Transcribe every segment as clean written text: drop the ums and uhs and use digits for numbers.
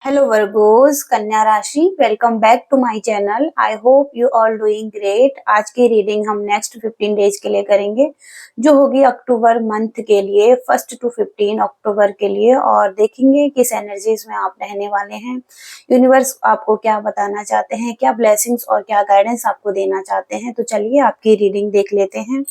Hello Virgos, कन्या राशि welcome back to my channel. I hope you all doing great. आज की reading हम नेक्स्ट 15 डेज के लिए करेंगे जो होगी अक्टूबर मंथ के लिए, 1 to 15 अक्टूबर के लिए, और देखेंगे किस एनर्जीज में आप रहने वाले हैं। यूनिवर्स आपको क्या बताना चाहते हैं, क्या ब्लेसिंग्स और क्या गाइडेंस आपको देना चाहते हैं। तो चलिए आपकी रीडिंग देख लेते हैं।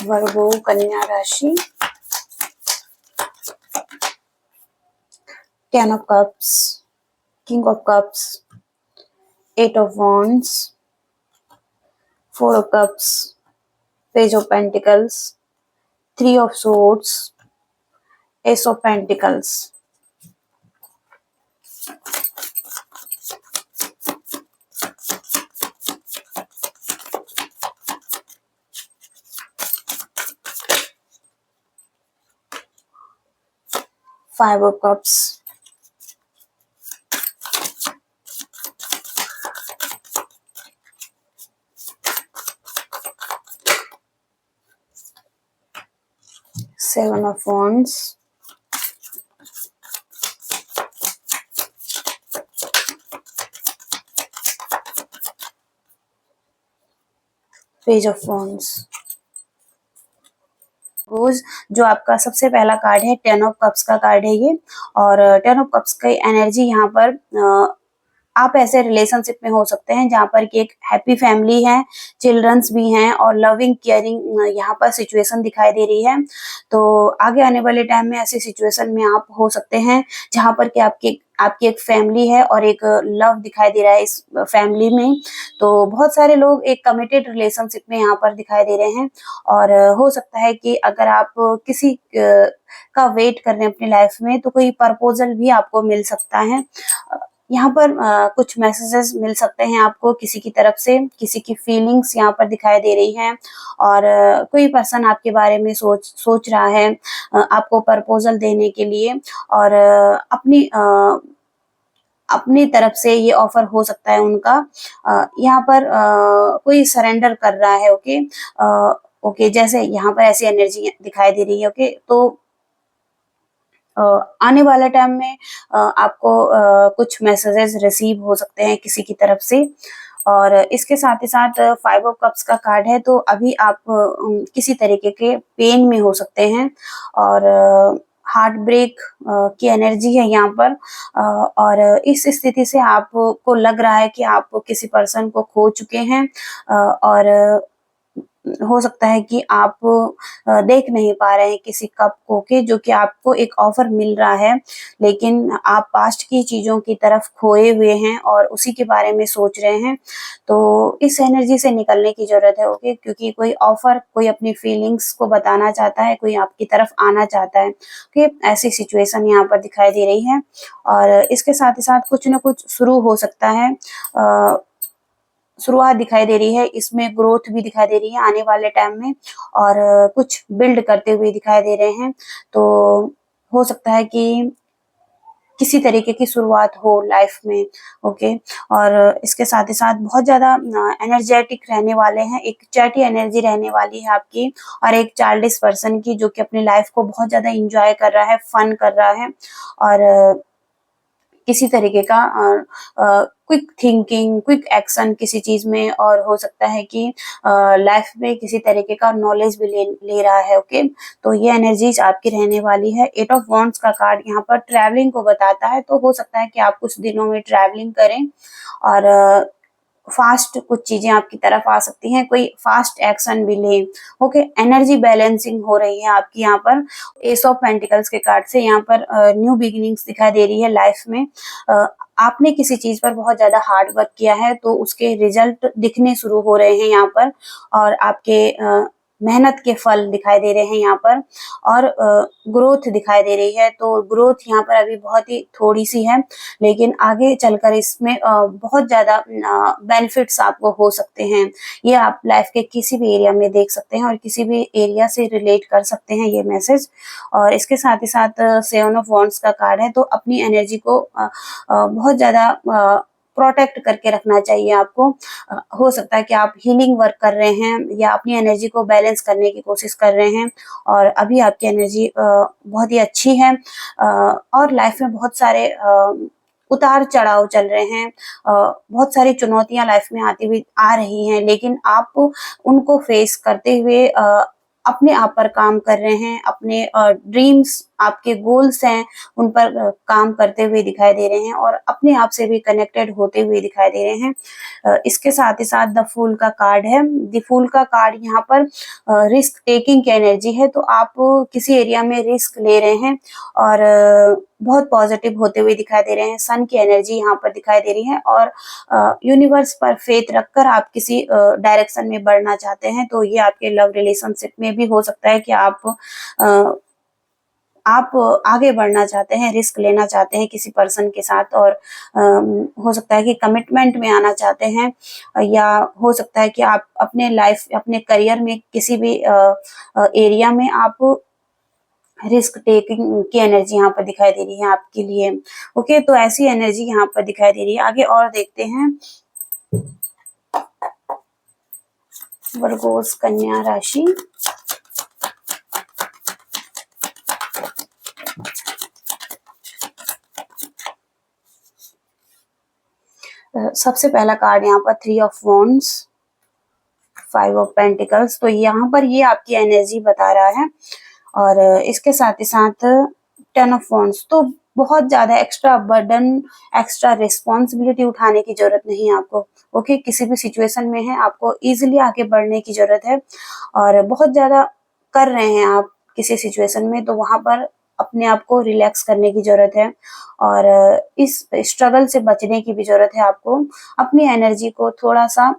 वर्गो कन्या राशि, 10 of cups, king of cups, 8 of wands, 4 of cups, page of pentacles, 3 of swords, ace of pentacles, 5 of cups, seven of wands, page of wands। रोज जो आपका सबसे पहला कार्ड है 10 ऑफ कप्स का कार्ड है ये, और 10 ऑफ कप्स की एनर्जी यहाँ पर आप ऐसे रिलेशनशिप में हो सकते हैं जहाँ पर कि एक हैप्पी फैमिली है, चिल्ड्रंस भी हैं और लविंग केयरिंग यहाँ पर सिचुएशन दिखाई दे रही है। तो आगे आने वाले टाइम में ऐसी सिचुएशन में आप हो सकते हैं जहाँ पर कि आपकी आपकी एक फैमिली है और एक लव दिखाई दे रहा है इस फैमिली में। तो बहुत सारे लोग एक कमिटेड रिलेशनशिप में यहाँ पर दिखाई दे रहे हैं, और हो सकता है कि अगर आप किसी का वेट कर रहे हैं अपनी लाइफ में तो कोई प्रपोजल भी आपको मिल सकता है। यहाँ पर कुछ मैसेजेस मिल सकते हैं आपको किसी की तरफ से, किसी की फीलिंग्स यहाँ पर दिखाई दे रही हैं, और कोई पर्सन आपके बारे में सोच रहा है आपको प्रपोजल देने के लिए, और अपनी तरफ से ये ऑफर हो सकता है उनका। यहाँ पर कोई सरेंडर कर रहा है। ओके, जैसे यहाँ पर ऐसी एनर्जी दिखाई दे रही है। ओके, तो आने वाला टाइम में आपको कुछ मैसेजेस रिसीव हो सकते हैं किसी की तरफ से। और इसके साथ ही साथ 5 ऑफ कप्स का कार्ड है, तो अभी आप किसी तरीके के पेन में हो सकते हैं, और हार्ट ब्रेक की एनर्जी है यहाँ पर। और इस स्थिति से आपको लग रहा है कि आप किसी पर्सन को खो चुके हैं, और हो सकता है कि आप देख नहीं पा रहे हैं किसी कप को के जो कि आपको एक ऑफर मिल रहा है, लेकिन आप पास्ट की चीजों की तरफ खोए हुए हैं और उसी के बारे में सोच रहे हैं। तो इस एनर्जी से निकलने की जरूरत है। ओके, क्योंकि कोई ऑफर, कोई अपनी फीलिंग्स को बताना चाहता है, कोई आपकी तरफ आना चाहता है। ओके, ऐसी सिचुएशन यहाँ पर दिखाई दे रही है, और इसके साथ ही साथ कुछ ना कुछ शुरू हो सकता है। शुरुआत दिखाई दे रही है, इसमें ग्रोथ भी दिखाई दे रही है आने वाले टाइम में, और कुछ बिल्ड करते हुए दिखाई दे रहे हैं। तो हो सकता है कि किसी तरीके की शुरुआत हो लाइफ में। ओके, और इसके साथ ही साथ बहुत ज्यादा एनर्जेटिक रहने वाले हैं, एक चैटी एनर्जी रहने वाली है आपकी, और एक चाइल्डिश पर्सन की जो कि अपनी लाइफ को बहुत ज्यादा इंजॉय कर रहा है, फन कर रहा है, और किसी तरीके का क्विक थिंकिंग, क्विक एक्शन किसी चीज में, और हो सकता है कि लाइफ में किसी तरीके का नॉलेज भी ले रहा है। ओके, तो ये एनर्जीज आपकी रहने वाली है। 8 ऑफ वॉन्ड्स का कार्ड यहाँ पर ट्रैवलिंग को बताता है, तो हो सकता है कि आप कुछ दिनों में ट्रैवलिंग करें, और फास्ट कुछ चीजें आपकी तरफ आ सकती हैं, कोई फास्ट एक्शन भी ले। ओके, एनर्जी बैलेंसिंग हो रही है आपकी यहाँ पर। एस ऑफ पेंटिकल्स के कार्ड से यहाँ पर न्यू बिगिनिंग्स दिखाई दे रही है लाइफ में। आपने किसी चीज पर बहुत ज्यादा हार्ड वर्क किया है तो उसके रिजल्ट दिखने शुरू हो रहे हैं यहाँ पर, और आपके मेहनत के फल दिखाई दे रहे हैं यहाँ पर, और ग्रोथ दिखाई दे रही है। तो ग्रोथ यहाँ पर अभी बहुत ही थोड़ी सी है, लेकिन आगे चलकर इसमें बहुत ज्यादा बेनिफिट्स आपको हो सकते हैं। ये आप लाइफ के किसी भी एरिया में देख सकते हैं और किसी भी एरिया से रिलेट कर सकते हैं ये मैसेज। और इसके साथ ही साथ 7 ऑफ वॉन्ड्स का कार्ड है, तो अपनी एनर्जी को बहुत ज्यादा प्रोटेक्ट करके रखना चाहिए आपको। हो सकता है कि आप हीलिंग वर्क कर रहे हैं या अपनी एनर्जी को बैलेंस करने की कोशिश कर रहे हैं और अभी आपकी एनर्जी बहुत ही अच्छी है और लाइफ में बहुत सारे उतार चढ़ाव चल रहे हैं। बहुत सारी चुनौतियां लाइफ में आती हुई आ रही हैं, लेकिन आप उनको फेस करते हुए अपने आप पर काम कर रहे हैं। अपने ड्रीम्स, आपके गोल्स हैं, उन पर काम करते हुए दिखाई दे रहे हैं और अपने आप से भी कनेक्टेड होते हुए दिखाई दे रहे हैं। इसके साथ ही साथ द फूल का कार्ड है। द फूल का कार्ड यहाँ पर रिस्क टेकिंग की एनर्जी है, तो आप किसी एरिया में रिस्क ले रहे हैं और बहुत पॉजिटिव होते हुए दिखाई दे रहे हैं। सन की एनर्जी यहाँ पर दिखाई दे रही है और यूनिवर्स पर फेथ रखकर आप किसी डायरेक्शन में बढ़ना चाहते हैं। तो ये आपके लव रिलेशनशिप में भी हो सकता है कि आप आगे बढ़ना चाहते हैं, रिस्क लेना चाहते हैं किसी पर्सन के साथ और हो सकता है कि कमिटमेंट में आना चाहते हैं या हो सकता है कि आप अपने लाइफ, अपने करियर में किसी भी एरिया में आप रिस्क टेकिंग की एनर्जी यहाँ पर दिखाई दे रही है आपके लिए। ओके, तो ऐसी एनर्जी यहाँ पर दिखाई दे रही है। आगे और देखते हैं वर्गोस कन्या राशि। सबसे पहला कार्ड यहाँ पर 3 ऑफ वॉन्ड्स, 5 ऑफ पेंटिकल्स। तो यहाँ पर ये आपकी एनर्जी बता रहा है और इसके साथ ही साथ 10 ऑफ वॉन्ड्स। तो बहुत ज्यादा एक्स्ट्रा बर्डन, एक्स्ट्रा रिस्पॉन्सिबिलिटी उठाने की जरूरत नहीं है आपको। ओके, किसी भी सिचुएशन में है, आपको इजीली आगे बढ़ने की जरूरत है और बहुत ज्यादा कर रहे हैं आप किसी सिचुएशन में, तो वहां पर अपने आप को रिलैक्स करने की जरूरत है और इस स्ट्रगल से बचने की भी जरूरत है आपको। अपनी एनर्जी को थोड़ा सा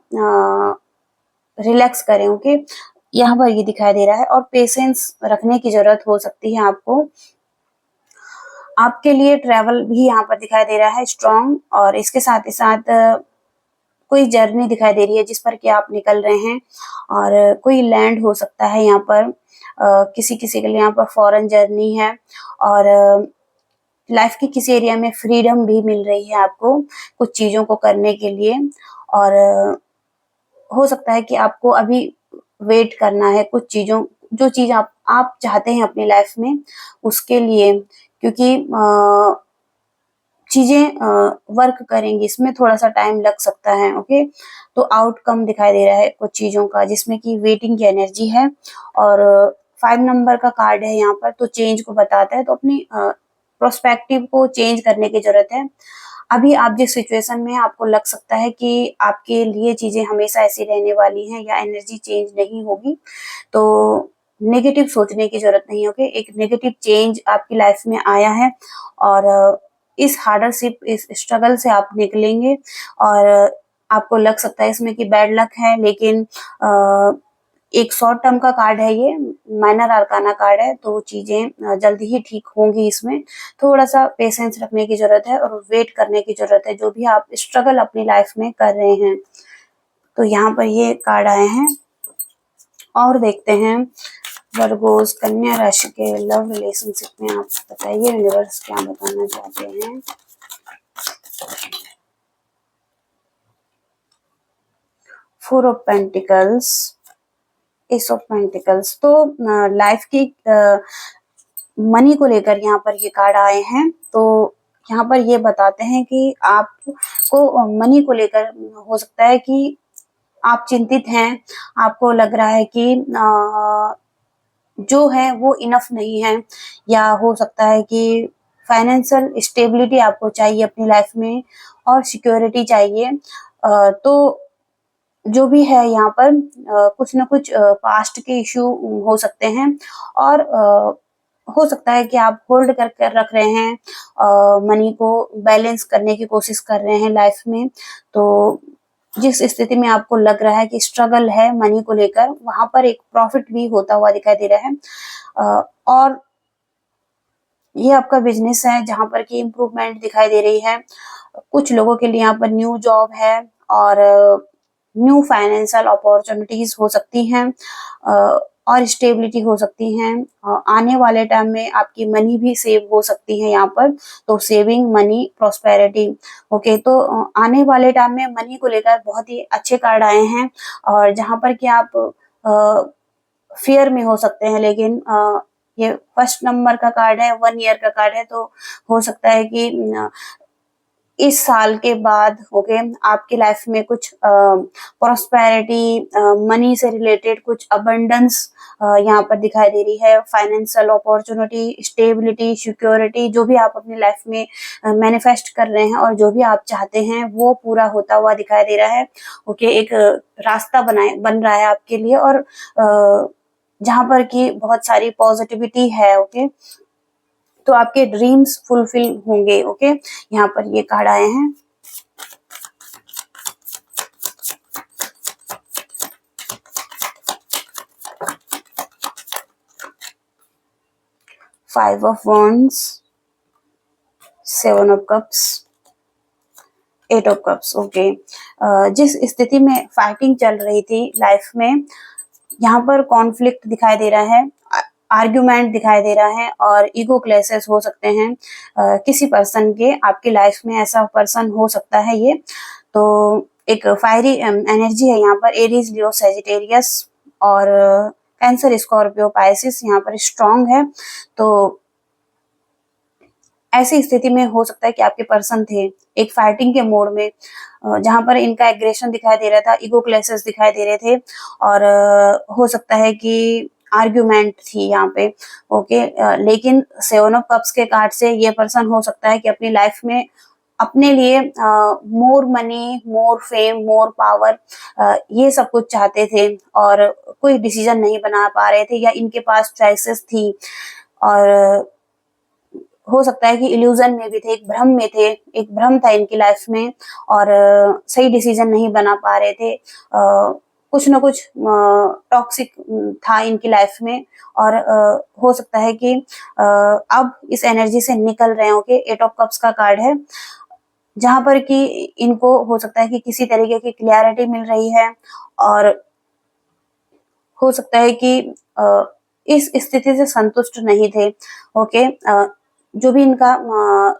रिलैक्स करें। ओके, यहाँ पर ये दिखाई दे रहा है और पेशेंस रखने की जरूरत हो सकती है आपको। आपके लिए ट्रैवल भी यहाँ पर दिखाई दे रहा है स्ट्रॉन्ग और इसके साथ ही साथ कोई जर्नी दिखाई दे रही है जिस पर कि आप निकल रहे हैं और कोई लैंड हो सकता है यहाँ पर। किसी किसी के लिए यहाँ पर फॉरेन जर्नी है और लाइफ के किसी एरिया में फ्रीडम भी मिल रही है आपको कुछ चीजों को करने के लिए और हो सकता है कि आपको अभी वेट करना है कुछ चीजों, जो चीज आप चाहते हैं अपनी लाइफ में उसके लिए, क्योंकि चीजें वर्क करेंगी, इसमें थोड़ा सा टाइम लग सकता है। ओके, तो आउटकम दिखाई दे रहा है कुछ चीजों का जिसमें कि वेटिंग की एनर्जी है और 5 नंबर का कार्ड है यहाँ पर, तो चेंज को बताता है। तो अपनी प्रोस्पेक्टिव को चेंज करने की जरूरत है। अभी आप जिस सिचुएशन में हैं, आपको लग सकता है कि आपके लिए चीजें हमेशा ऐसी रहने वाली हैं या एनर्जी चेंज नहीं होगी, तो नेगेटिव सोचने की जरूरत नहीं है। ओके, एक नेगेटिव चेंज आपकी लाइफ में आया है और इस हार्डशिप, इस स्ट्रगल से आप निकलेंगे और आपको लग सकता है इसमें कि बैड लक है, लेकिन एक शॉर्ट टर्म का कार्ड है, ये माइनर आर्काना कार्ड है, तो चीजें जल्दी ही ठीक होंगी। इसमें थोड़ा सा पेशेंस रखने की जरूरत है और वेट करने की जरूरत है जो भी आप स्ट्रगल अपनी लाइफ में कर रहे हैं। तो यहाँ पर ये कार्ड आए हैं और देखते हैं वर्गोस कन्या राशि के लव रिलेशनशिप में आप बताइए यूनिवर्स क्या बताना चाहते हैं। Four of pentacles, S of pentacles. तो लाइफ की मनी को लेकर यहाँ पर ये कार्ड आए हैं, तो यहाँ पर ये बताते हैं कि आपको मनी को लेकर हो सकता है कि आप चिंतित हैं, आपको लग रहा है कि जो है वो इनफ नहीं है या हो सकता है कि फाइनेंशियल स्टेबिलिटी आपको चाहिए अपनी लाइफ में और सिक्योरिटी चाहिए। तो जो भी है यहाँ पर कुछ न कुछ पास्ट के इश्यू हो सकते हैं और हो सकता है कि आप होल्ड करके रख रहे हैं, मनी को बैलेंस करने की कोशिश कर रहे हैं लाइफ में। तो जिस स्थिति में आपको लग रहा है कि स्ट्रगल है मनी को लेकर, वहां पर एक प्रॉफिट भी होता हुआ दिखाई दे रहा है और ये आपका बिजनेस है जहां पर की इम्प्रूवमेंट दिखाई दे रही है। कुछ लोगों के लिए यहाँ पर न्यू जॉब है और न्यू फाइनेंशियल अपॉर्चुनिटीज हो सकती हैं। और स्टेबिलिटी हो सकती है। आने वाले टाइम में आपकी मनी भी सेव हो सकती है यहाँ पर, तो सेविंग मनी प्रॉस्पेरिटी। ओके, तो आने वाले टाइम में मनी को लेकर बहुत ही अच्छे कार्ड आए हैं, और जहां पर कि आप फियर में हो सकते हैं, लेकिन ये फर्स्ट नंबर का कार्ड है, 1 ईयर का कार्ड है, तो हो सकता है कि इस साल के बाद ओके आपकी लाइफ में कुछ प्रॉस्पेरिटी, मनी से रिलेटेड कुछ अबंडेंस यहाँ पर दिखाई दे रही है। फाइनेंशियल अपॉर्चुनिटी, स्टेबिलिटी, सिक्योरिटी, जो भी आप अपनी लाइफ में मैनिफेस्ट कर रहे हैं और जो भी आप चाहते हैं वो पूरा होता हुआ दिखाई दे रहा है। ओके, एक रास्ता बन रहा है आपके लिए, और जहां पर कि बहुत सारी पॉजिटिविटी है। ओके, तो आपके ड्रीम्स फुलफिल होंगे। ओके, यहाँ पर ये कार्ड आए हैं। Five of wands, 7 of cups, 8 of cups. Okay, जिस स्थिति में फाइटिंग चल रही थी लाइफ में, यहाँ पर कॉन्फ्लिक्ट दिखाई दे रहा है, आर्ग्यूमेंट दिखाई दे रहा है, और ईगो क्लैशेस हो सकते हैं किसी पर्सन के। आपकी लाइफ में ऐसा पर्सन हो सकता है ये। तो एक फायरी एनर्जी है यहाँ पर, एरीज, लियो, सेजिटेरियस और कैंसर, स्कॉर्पियो, पाइसिस यहाँ पर स्ट्रांग है। तो ऐसी स्थिति में हो सकता है कि आपके पर्सन थे एक फाइटिंग के मोड में, जहां पर इनका एग्रेशन दिखाई दे रहा था, ईगो क्लैशेस दिखाई दे रहे थे, और हो सकता है कि आर्ग्यूमेंट थी यहाँ पे। ओके, लेकिन 7 ऑफ कप्स के कार्ड से ये पर्सन हो सकता है कि अपनी लाइफ में अपने लिए मोर मनी, मोर फेम, मोर पावर, ये सब कुछ चाहते थे, और कोई डिसीजन नहीं बना पा रहे थे, या इनके पास चॉइसेस थी, और हो सकता है कि इल्यूजन में भी थे, एक भ्रम में थे, एक भ्रम था इनकी लाइफ में, और सही डिसीजन नहीं बना पा रहे थे। कुछ ना कुछ टॉक्सिक था इनकी लाइफ में, और हो सकता है कि अब इस एनर्जी से निकल रहे हो। के 8 ऑफ कप्स का कार्ड है, जहां पर कि इनको हो सकता है कि किसी तरीके की क्लियरिटी मिल रही है, और हो सकता है कि इस स्थिति से संतुष्ट नहीं थे। ओके, जो भी इनका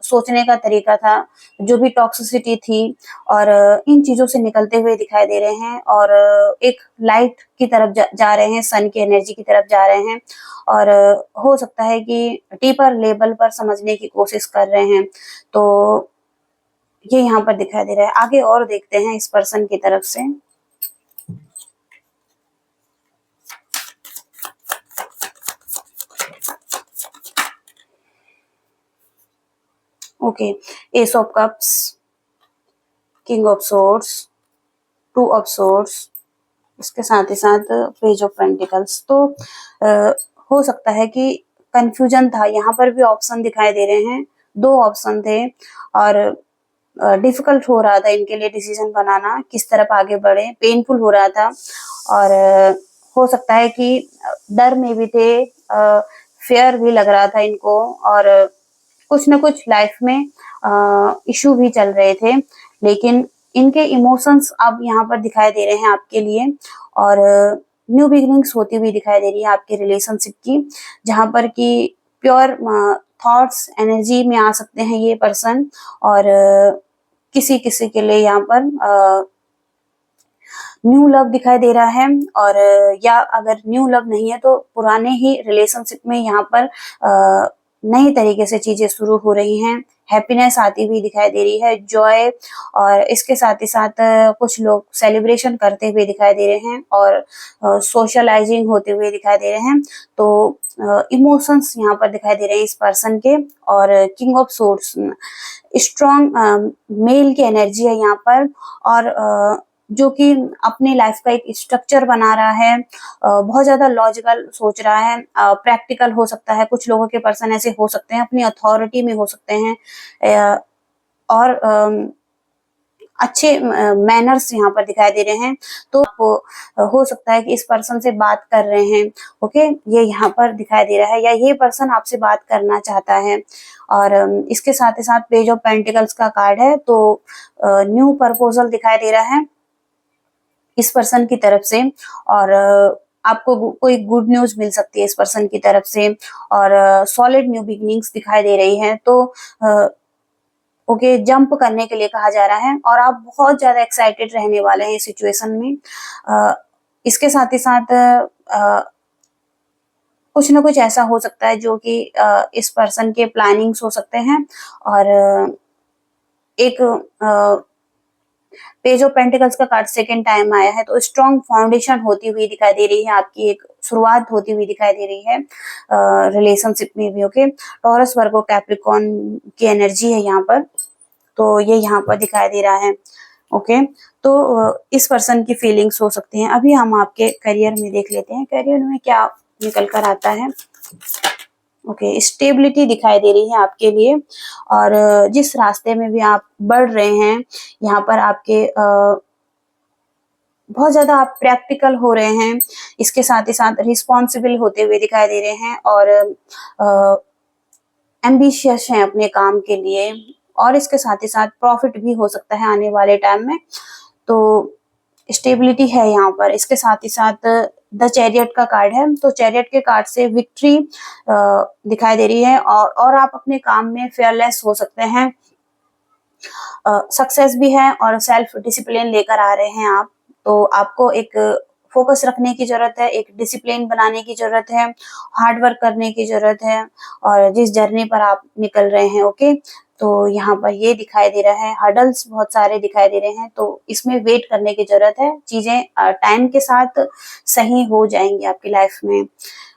सोचने का तरीका था, जो भी टॉक्सिसिटी थी, और इन चीजों से निकलते हुए दिखाई दे रहे हैं, और एक लाइट की तरफ जा रहे हैं, सन की एनर्जी की तरफ जा रहे हैं, और हो सकता है कि डीपर लेवल पर समझने की कोशिश कर रहे हैं। तो ये यहाँ पर दिखाई दे रहा है। आगे और देखते हैं इस पर्सन की तरफ से। Okay, S of cups, king of swords, 2 of swords, इसके साथ ही साथ पेज ऑफ पेंटिकल्स। तो हो सकता है कि कंफ्यूजन था, यहाँ पर भी ऑप्शन दिखाई दे रहे हैं, 2 ऑप्शन थे, और डिफिकल्ट हो रहा था इनके लिए डिसीजन बनाना, किस तरफ आगे बढ़े, पेनफुल हो रहा था, और हो सकता है कि डर में भी थे, फेयर भी लग रहा था इनको, और कुछ ना कुछ लाइफ में इशू भी चल रहे थे, लेकिन इनके इमोशंस अब यहाँ पर दिखाई दे रहे हैं आपके लिए, और न्यू बिगिनिंग्स होती हुई दिखाई दे रही है आपके रिलेशनशिप की, जहां पर कि प्योर थॉट्स एनर्जी में आ सकते हैं ये पर्सन, और किसी किसी के लिए यहाँ पर न्यू लव दिखाई दे रहा है, और या अगर न्यू लव नहीं है तो पुराने ही रिलेशनशिप में यहाँ पर नई तरीके से चीजें शुरू हो रही हैं, हैप्पीनेस आती हुई दिखाई दे रही है, जॉय, और इसके साथ ही साथ कुछ लोग सेलिब्रेशन करते हुए दिखाई दे रहे हैं, और सोशलाइजिंग होते हुए दिखाई दे रहे हैं। तो इमोशंस यहाँ पर दिखाई दे रहे हैं इस पर्सन के, और king of swords, strong male की एनर्जी है यहाँ पर, और जो कि अपनी लाइफ का एक स्ट्रक्चर बना रहा है, बहुत ज्यादा लॉजिकल सोच रहा है, प्रैक्टिकल हो सकता है, कुछ लोगों के पर्सन ऐसे हो सकते हैं, अपनी अथॉरिटी में हो सकते हैं, और अच्छे मैनर्स यहाँ पर दिखाई दे रहे हैं। तो हो सकता है कि इस पर्सन से बात कर रहे हैं। ओके, ये यहाँ पर दिखाई दे रहा है, या ये पर्सन आपसे बात करना चाहता है, और इसके साथ ही साथ पेज ऑफ पेंटिकल्स का कार्ड है, तो न्यू प्रपोजल दिखाई दे रहा है इस पर्सन की तरफ से, और आपको कोई गुड न्यूज मिल सकती है इस पर्सन की तरफ से, और सॉलिड न्यू बिगनिंग्स दिखाई दे रही है। तो ओके, जंप करने के लिए कहा जा रहा है और आप बहुत ज्यादा एक्साइटेड रहने वाले हैं इस सिचुएशन में। इसके साथ ही साथ कुछ ना कुछ ऐसा हो सकता है जो कि इस पर्सन के प्लानिंग्स हो सकते हैं, और एक पेज ऑफ पेंटिकल्स का कार्ड सेकेंड टाइम आया है, तो स्ट्रॉन्ग फाउंडेशन होती हुई दिखाई दे रही है, आपकी एक शुरुआत होती हुई दिखाई दे रही है रिलेशनशिप में भी। ओके, टॉरस वर्गो कैप्रिकॉर्न की एनर्जी है यहाँ पर, तो ये यहाँ पर दिखाई दे रहा है। ओके, तो इस पर्सन की फीलिंग्स हो सकती हैं। अभी हम आपके करियर में देख लेते हैं, करियर में क्या निकल कर आता है। ओके, स्टेबिलिटी दिखाई दे रही है आपके लिए, और जिस रास्ते में भी आप बढ़ रहे हैं यहाँ पर आपके बहुत ज्यादा आप प्रैक्टिकल हो रहे हैं, इसके साथ ही साथ रिस्पॉन्सिबल होते हुए दिखाई दे रहे हैं, और एम्बिशियस हैं अपने काम के लिए, और इसके साथ ही साथ प्रॉफिट भी हो सकता है आने वाले टाइम में। तो स्टेबिलिटी है यहाँ पर। इसके साथ ही साथ द चैरियट का कार्ड है, तो चैरियट के कार्ड से विक्ट्री दिखाई दे रही है, और आप अपने काम में फेयरलेस हो सकते हैं, सक्सेस भी है, और सेल्फ डिसिप्लिन लेकर आ रहे हैं आप। तो आपको एक फोकस रखने की जरूरत है, एक डिसिप्लिन बनाने की जरूरत है, हार्ड वर्क करने की जरूरत है, और जिस जर्नी पर आप निकल रहे हैं। ओके, तो यहाँ पर ये दिखाई दे रहा है, हर्डल्स बहुत सारे दिखाई दे रहे हैं, तो इसमें वेट करने की जरूरत है, चीजें टाइम के साथ सही हो जाएंगी आपकी लाइफ में।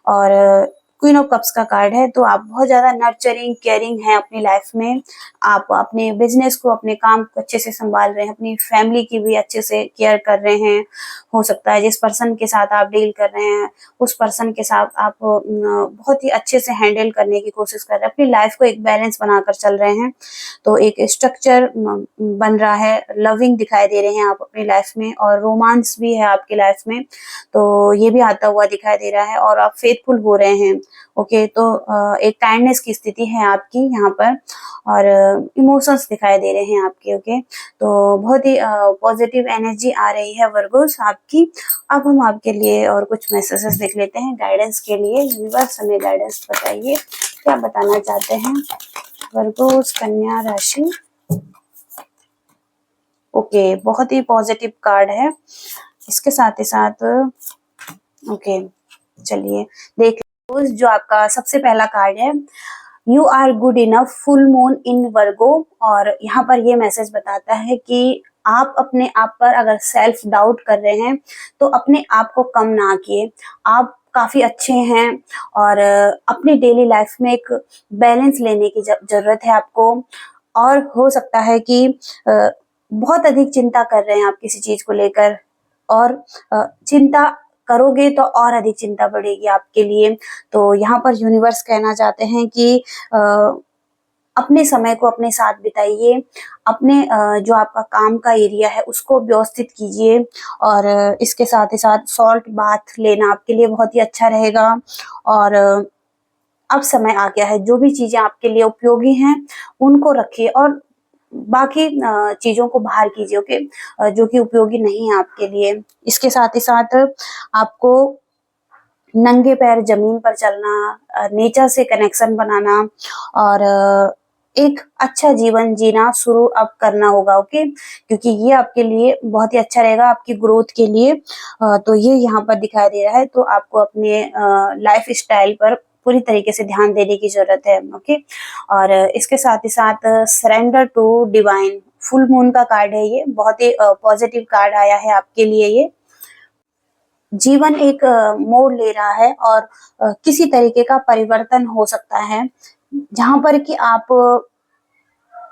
और क्वीन ऑफ कप्स का कार्ड है, तो आप बहुत ज्यादा नर्चरिंग केयरिंग है अपनी लाइफ में, आप अपने बिजनेस को, अपने काम को अच्छे से संभाल रहे हैं, अपनी फैमिली की भी अच्छे से केयर कर रहे हैं। हो सकता है जिस पर्सन के साथ आप डील कर रहे हैं उस पर्सन के साथ आप बहुत ही अच्छे से हैंडल करने की कोशिश कर रहे हैं, अपनी लाइफ को एक बैलेंस बनाकर चल रहे हैं, तो एक स्ट्रक्चर बन रहा है, लविंग दिखाई दे रहे हैं आप अपनी लाइफ में, और रोमांस भी है आपकी लाइफ में, तो ये भी आता हुआ दिखाई दे रहा है, और आप फेथफुल हो रहे हैं। ओके, तो एक काइंडनेस की स्थिति है आपकी यहाँ पर, और इमोशंस दिखाई दे रहे हैं आपके। ओके, तो बहुत ही पॉजिटिव एनर्जी आ रही है वर्गोस आपकी। अब हम आपके लिए और कुछ मैसेजेस देख लेते हैं गाइडेंस के लिए। यूनिवर्स हमें गाइडेंस बताइए, क्या बताना चाहते हैं वर्गोस कन्या राशि। ओके, बहुत ही पॉजिटिव कार्ड है। इसके साथ ही साथ ओके, चलिए देख, जो आपका सबसे पहला कार्ड है, you are good enough, full moon in Virgo, और यहाँ पर ये मैसेज बताता है कि आप अपने आप पर अगर सेल्फ डाउट कर रहे हैं तो अपने आप को कम ना किए, आप काफी अच्छे हैं, और अपनी डेली लाइफ में एक बैलेंस लेने की जरूरत है आपको। और हो सकता है कि बहुत अधिक चिंता कर रहे हैं आप किसी चीज को लेकर, और चिंता करोगे तो और अधिक चिंता बढ़ेगी आपके लिए। तो यहाँ पर यूनिवर्स कहना चाहते हैं कि अपने समय को अपने साथ बिताइए, अपने जो आपका काम का एरिया है उसको व्यवस्थित कीजिए, और इसके साथ ही साथ सॉल्ट बाथ लेना आपके लिए बहुत ही अच्छा रहेगा। और अब समय आ गया है, जो भी चीजें आपके लिए उपयोगी हैं उनको रखिए, और बाकी चीजों को बाहर कीजिए। ओके, जो कि उपयोगी नहीं है आपके लिए। इसके साथ ही साथ आपको नंगे पैर जमीन पर चलना, नेचर से कनेक्शन बनाना, और एक अच्छा जीवन जीना शुरू अब करना होगा। ओके, क्योंकि ये आपके लिए बहुत ही अच्छा रहेगा आपकी ग्रोथ के लिए। तो ये यहाँ पर दिखाई दे रहा है, तो आपको अपने लाइफ स्टाइल पर पूरी तरीके से ध्यान देने की जरूरत है। ओके, और इसके साथ ही साथ surrender to divine, full moon का कार्ड है, ये बहुत ही पॉजिटिव कार्ड आया है आपके लिए। ये जीवन एक मोड़ ले रहा है, और किसी तरीके का परिवर्तन हो सकता है, जहां पर कि आप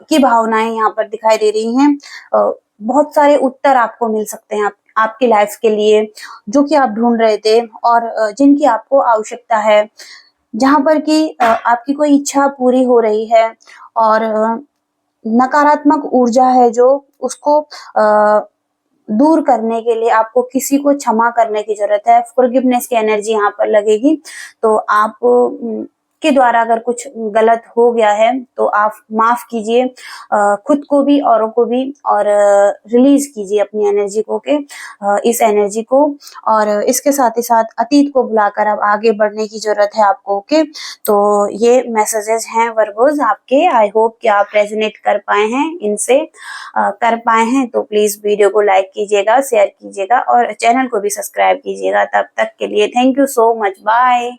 की भावनाएं यहाँ पर दिखाई दे रही हैं। बहुत सारे उत्तर आपको मिल सकते हैं आपकी लाइफ के लिए, जो कि आप ढूंढ रहे थे, और जिनकी आपको आवश्यकता है, जहां पर कि आपकी कोई इच्छा पूरी हो रही है, और नकारात्मक ऊर्जा है जो उसको दूर करने के लिए आपको किसी को क्षमा करने की जरूरत है। फॉरगिवनेस की एनर्जी यहाँ पर लगेगी, तो आप के द्वारा अगर कुछ गलत हो गया है तो आप माफ कीजिए खुद को भी, औरों को भी, और रिलीज कीजिए अपनी एनर्जी को के इस एनर्जी को। और इसके साथ ही साथ अतीत को भुलाकर अब आगे बढ़ने की जरूरत है आपको। ओके, तो ये मैसेजेस हैं वर्गोस आपके। आई होप कि आप रेजोनेट कर पाए हैं इनसे, कर पाए हैं। तो प्लीज वीडियो को लाइक कीजिएगा, शेयर कीजिएगा और चैनल को भी सब्सक्राइब कीजिएगा। तब तक के लिए thank you so much, bye.